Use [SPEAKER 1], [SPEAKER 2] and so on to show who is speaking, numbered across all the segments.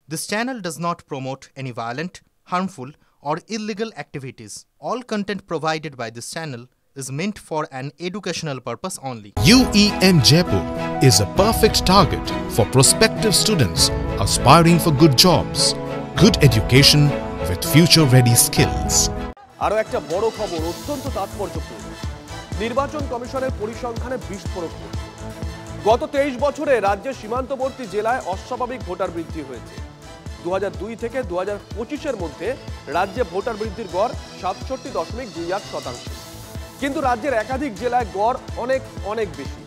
[SPEAKER 1] This channel does not promote any violent, harmful, or illegal activities. All content provided by this channel is meant for an educational purpose only.
[SPEAKER 2] UEM Jaipur is a perfect target for prospective students aspiring for good jobs, good education with future-ready skills.
[SPEAKER 3] আরো একটা বড় খবর অত্যন্ত তাৎপর্যপূর্ণ। নির্বাচন কমিশনের পরিসংখ্যানে বিস্ফোরক। গত 23 বছরে রাজ্যের সীমান্তবর্তী জেলায় অস্বাভাবিক ভোটার বৃদ্ধি হয়েছে। 2002 থেকে 2025 মধ্যে রাজ্যে ভোটার বৃদ্ধির গড় 67.28%। কিন্তু রাজ্যের একাধিক জেলায় গড় অনেক বেশি।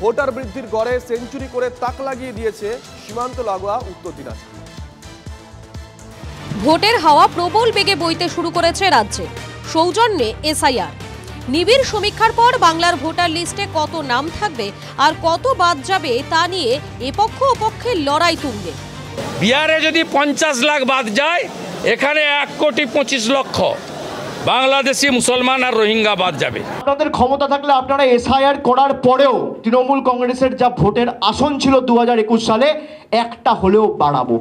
[SPEAKER 3] ভোটার বৃদ্ধির গড়ে সেঞ্চুরি করে তাক লাগিয়ে দিয়েছে সীমান্ত লাগোয়া উত্তর দিনাজপুর।
[SPEAKER 4] ভোটের হাওয়া প্রবল বেগে বইতে শুরু করেছে রাজ্যে। সৌজন্যে এসআইআর। নিবিড় সমীক্ষার পর বাংলার ভোটার লিস্টে কত নাম থাকবে আর কত বাদ যাবে তা নিয়ে এপক্ষ ওপক্ষের লড়াই তুঙ্গে।
[SPEAKER 5] বিহারে যদি 50 লাখ বাদ যায়, এখানে 1,25,00,000 বাংলাদেশি মুসলমান আর রোহিঙ্গা বাদ যাবে।
[SPEAKER 6] আপনাদের ক্ষমতা থাকলে আপনারা এসআইআর করার পরেও তৃণমূল কংগ্রেসের যা ভোটের আসন ছিল 2021 সালে একটা হলেও বাড়াবো,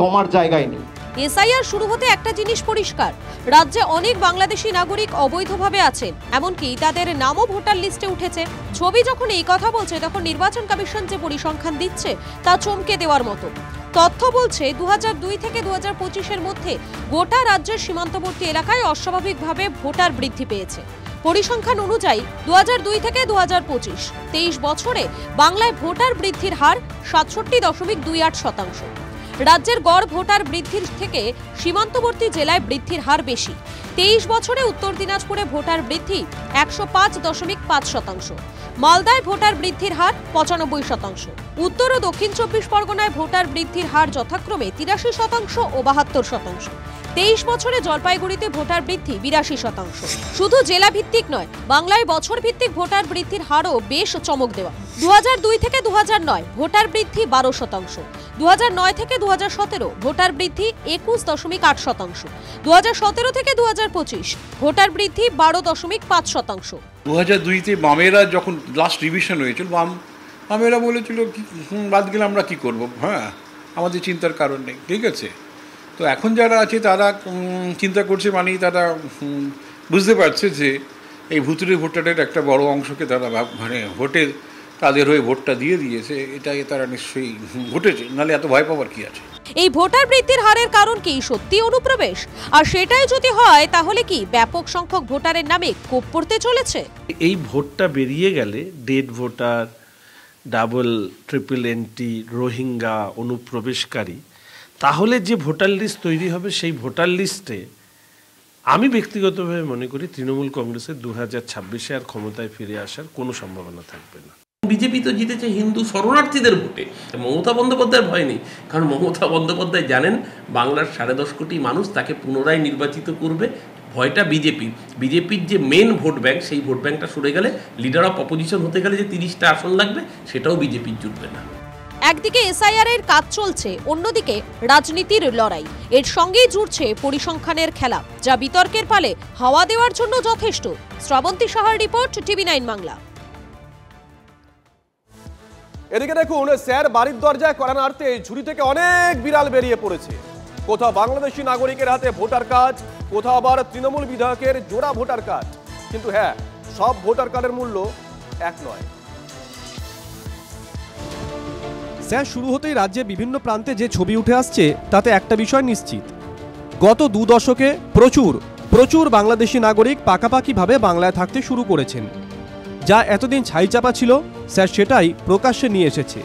[SPEAKER 6] কমার জায়গায় নেই।
[SPEAKER 4] এসআইআর শুরু হতে একটা জিনিস পরিষ্কার, রাজ্যে অনেক বাংলাদেশি নাগরিক অবৈধভাবে আছেন, এমনকি তাদের নামও ভোটার লিস্টে উঠেছে। ছবি যখন এই কথা বলছে তখন নির্বাচন কমিশন যে পরিসংখ্যান দিচ্ছে তা চমকে দেওয়ার মতো। তথ্য বলছে 2002 থেকে 2025 মধ্যে গোটা রাজ্যের সীমান্তবর্তী এলাকায় অস্বাভাবিকভাবে ভোটার বৃদ্ধি পেয়েছে। পরিসংখ্যান অনুযায়ী 2002 থেকে 2025 23 বছরে বাংলায় ভোটার বৃদ্ধির হার 67.28%। রাজ্যের গড় ভোটার বৃদ্ধির থেকে সীমান্তবর্তী জেলায় বৃদ্ধির হার বেশি। 23 বছরে উত্তর দিনাজপুরে ভোটার বৃদ্ধি 105.5%। মালদায় ভোটার বৃদ্ধির হার 95%। উত্তর ও দক্ষিণ 24 পরগনায় ভোটার বৃদ্ধির হার যথাক্রমে 83% ও 72%। 23 বছরে জলপাইগুড়িতে ভোটার বৃদ্ধি 82%। শুধু জেলা ভিত্তিক নয়, বাংলায় বছর ভিত্তিক ভোটার বৃদ্ধির হারও বেশ চমক দেওয়া। 2002 থেকে 2009 ভোটার বৃদ্ধি 12%। 2009 থেকে 2017 ভোটার বৃদ্ধি 21.8%। 2017 থেকে 2025 ভোটার বৃদ্ধি 12.5%।
[SPEAKER 7] 2002-তে বামেরা যখন লাস্ট রিভিশন হয়েছিল, বামেরা বলেছিল বাদ গেলে আমরা কি করব, হ্যাঁ আমাদের চিন্তার কারণ নেই, ঠিক আছে। তো এখন যারা আছে তারা চিন্তা করছে, মানে তারা বুঝতে পারছে যে এই ভুতুড়ে ভোটারের একটা বড় অংশকে তারা মানে ভোটে তাদের হয়ে ভোটটা দিয়ে দিয়েছে, এটাকে তারা নিশ্চয়ই ঘটেছে, নাহলে এত ভয় পাওয়ার কি আছে।
[SPEAKER 4] এই ভোটার বৃদ্ধির হারের কারণ কি সত্যি অনুপ্রবেশ? আর সেটাই যদি হয় তাহলে কি ব্যাপক সংখ্যক ভোটারের নামে কোপ পড়তে চলেছে?
[SPEAKER 8] এই ভোটটা বেরিয়ে গেলে dead voter, double triple entry, Rohingya, অনুপ্রবেশকারী, তাহলে যে ভোটার লিস্ট তৈরি হবে সেই ভোটার লিস্টে আমি ব্যক্তিগতভাবে মনে করি তৃণমূল কংগ্রেসের 2026-এ আর ক্ষমতায় ফিরে আসার কোনো সম্ভাবনা থাকবে না।
[SPEAKER 9] বিজেপি তো জিতেছে হিন্দু শরণার্থীদের ভোটে। মমতা বন্দ্যোপাধ্যায়ের ভয় নেই, কারণ মমতা বন্দ্যোপাধ্যায় জানেন বাংলার 10.5 কোটি মানুষ তাকে পুনরায় নির্বাচিত করবে। ভয়টা বিজেপির যে মেন ভোট ব্যাংক, সেই ভোট ব্যাংকটা সরে গেলে, লিডার অফ অপোজিশন হতে গেলে যে 30টা আসন লাগবে সেটাও বিজেপির জুটবে না।
[SPEAKER 4] একদিকে এসআইআর এর কাজ চলছে, অন্যদিকে রাজনীতির লড়াই। এর সঙ্গেই জুড়ছে পরিসংখ্যানের খেলা, যা বিতর্কের পালে হাওয়া দেওয়ার জন্য যথেষ্ট। শ্রাবন্তী সাহার রিপোর্ট, TV9 বাংলা।
[SPEAKER 3] এদিকে দেখুন, স্যার বাড়ির দরজায় কড়া নাড়তে ঝুড়ি থেকে অনেক বিড়াল বেরিয়ে পড়েছে। কোথাও বাংলাদেশি নাগরিকের হাতে ভোটার কার্ড, কোথাও আবার তৃণমূল বিধায়কের জোড়া ভোটার কার্ড। কিন্তু হ্যাঁ, সব ভোটার কার্ডের মূল্য এক নয়। স্যার শুরু হতেই রাজ্যে বিভিন্ন প্রান্তে যে ছবি উঠে আসছে তাতে একটা বিষয় নিশ্চিত, গত 2 দশকে প্রচুর বাংলাদেশি নাগরিক পাকাপাকিভাবে বাংলায় থাকতে শুরু করেছেন। যা এতদিন ছাইচাপা ছিল, স্যার সেটাই প্রকাশ্যে নিয়ে এসেছে।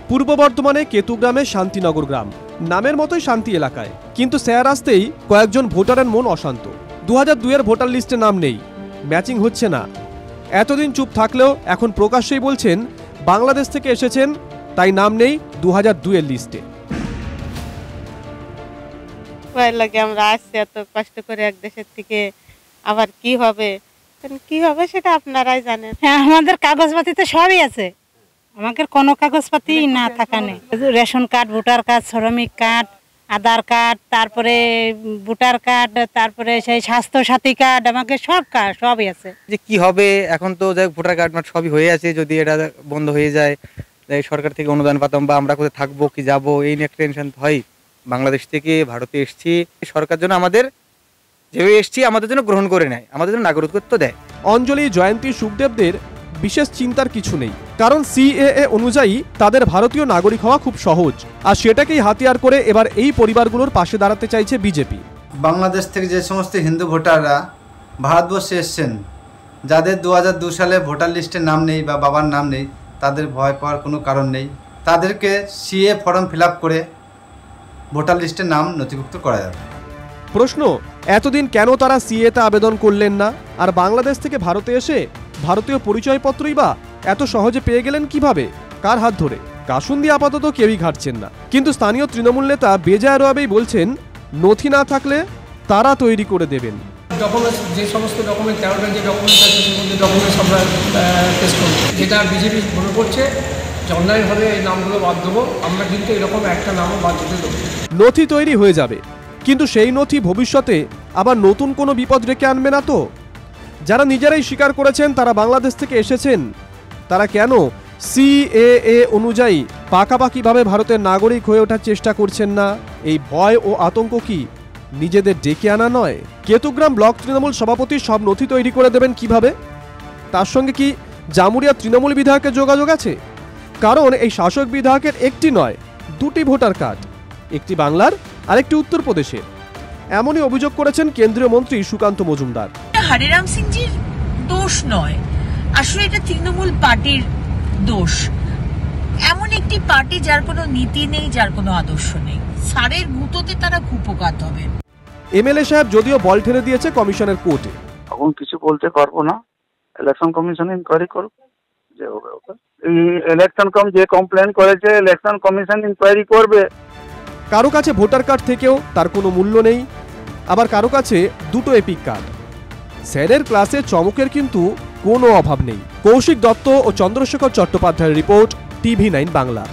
[SPEAKER 3] পূর্ব বর্ধমানে কেতুগ্রামে শান্তিনগর গ্রাম, নামের মতোই শান্তি এলাকায়, কিন্তু স্যার আসতেই কয়েকজন ভোটারের মন অশান্ত। 2002-এর ভোটার লিস্টে নাম নেই, ম্যাচিং হচ্ছে না। এতদিন চুপ থাকলেও এখন প্রকাশ্যেই বলছেন বাংলাদেশ থেকে এসেছেন, তাই নাম নেই 2002-এর লিস্টে।
[SPEAKER 10] ভয় লাগে, আমরা আসছি এত কষ্ট করে এক দেশের থেকে, আবার কি হবে সেটা আপনারাই জানেন।
[SPEAKER 11] হ্যাঁ, আমাদের কাগজপাতি তো সবই আছে, আমাদের কোনো কাগজপাতি না থাকা নেই। রেশন কার্ড, ভোটার কার্ড, শ্রমিক কার্ড, আধার কার্ড, তারপরে ভোটার কার্ড, তারপরে সেই স্বাস্থ্য সাথী কার্ড, আমাকে সব কার্ড সবই আছে।
[SPEAKER 12] যে কি হবে এখন, তো যাই ভোটার কার্ড সবই হয়ে আছে, যদি এটা বন্ধ হয়ে যায় এই সরকার থেকে অনুদান পাতাম বা আমরা কোথায় থাকবো কি যাবো এই নিয়ে একটা টেনশন হয়। বাংলাদেশ থেকে ভারতে এসছি, সরকার জন্য আমাদের যেভাবে এসছি আমাদের জন্য গ্রহণ করে নেয়, আমাদের জন্য নাগরিকত্ব দেয়।
[SPEAKER 3] অঞ্জলি, জয়ন্তী, সুখদেবদের বিশেষ চিন্তার কিছু নেই, কারণ সিএএ অনুযায়ী তাদের ভারতীয় নাগরিক হওয়া খুব সহজ, আর সেটাকেই হাতিয়ার করে এবার এই পরিবারগুলোর পাশে দাঁড়াতে চাইছে বিজেপি।
[SPEAKER 13] বাংলাদেশ থেকে যে সমস্ত হিন্দু ভোটাররা ভারতবর্ষে এসছেন, যাদের 2002 সালে ভোটার লিস্টে নাম নেই বা বাবার নাম নেই, তাদের ভয় পাওয়ার কোনো কারণ নেই। তাদেরকে সিএ ফর্ম ফিল আপ করে ভোটার লিস্টে নাম নথিভুক্ত করা যাবে।
[SPEAKER 3] প্রশ্ন, এতদিন কেন তারা সিএতে আবেদন করলেন না, আর বাংলাদেশ থেকে ভারতে এসে ভারতীয় পরিচয়পত্রই বা এত সহজে পেয়ে গেলেন কিভাবে, কার হাত ধরে? কাসুন্দি আপাতত কেউই ঘাটছেন না, কিন্তু স্থানীয় তৃণমূল নেতা বেজায় রবেই বলছেন নথি না থাকলে তারা তৈরি করে দেবেন।
[SPEAKER 14] ডকুমেন্টস, যে সমস্ত ডকুমেন্ট 13টা যে ডকুমেন্টস আছে সেই মধ্যে ডকুমেন্টস আমরা টেস্ট করব, যেটা বিজেপি মনে করছে যে অনলাইনভাবে এই নামগুলো বাদ দেবো, আমরা কিন্তু এরকম একটা নামও বাদ দিতে দেবো।
[SPEAKER 3] নথি তৈরি হয়ে যাবে, কিন্তু সেই নথি ভবিষ্যতে আবার নতুন কোনো বিপদ রেখে আনবে না তো? যারা নিজেরাই স্বীকার করেছেন তারা বাংলাদেশ থেকে এসেছেন, তারা কেন সিএএ অনুযায়ী পাকাপাকিভাবে ভারতের নাগরিক হয়ে ওঠার চেষ্টা করছেন না? এই ভয় ও আতঙ্ক কি নিজেদের ডেকে আনা নয়? কেতুগ্রাম ব্লক তৃণমূল সভাপতি সব নথি তৈরি করে দেবেন কিভাবে? তার সঙ্গে কি জামুরিয়া তৃণমূল বিধায়কের যোগাযোগ আছে? কারণ এই শাসক বিধায়কের একটি নয়, দুটি ভোটার কার্ড, একটি বাংলার আর একটি উত্তরপ্রদেশের। এমনই অভিযোগ করেছেন কেন্দ্রীয় মন্ত্রী সুকান্ত মজুমদার।
[SPEAKER 15] হরিরাম সিংজির দোষ নয়, আসলে এটা তৃণমূল পার্টির দোষ। এমন একটি পার্টি যার কোনো নীতি নেই, যার কোনো আদর্শ নেই, সারের গুঁতোতে তারা কুপোকাত হবে।
[SPEAKER 3] এমএলএ সাহেব যদিও বল ঠেলে দিয়েছে কমিশনের কোর্টে।
[SPEAKER 16] এখন কিছু বলতে পারবো না, ইলেকশন কমিশন ইনকোয়ারি করবে, যে হবে ওকে। ইলেকশন যে কমপ্লেন করেছে ইলেকশন কমিশন ইনকোয়ারি করবে।
[SPEAKER 3] কারো কাছে ভোটার কার্ড থেকেও তার কোনো মূল্য নেই, আবার কারো কাছে দুটো এপিক কার্ড। স্যারের ক্লাসে চমকের কিন্তু কোনো অভাব নেই। কৌশিক দত্ত ও চন্দ্রশেখর চট্টোপাধ্যায়ের রিপোর্ট, TV9 বাংলা।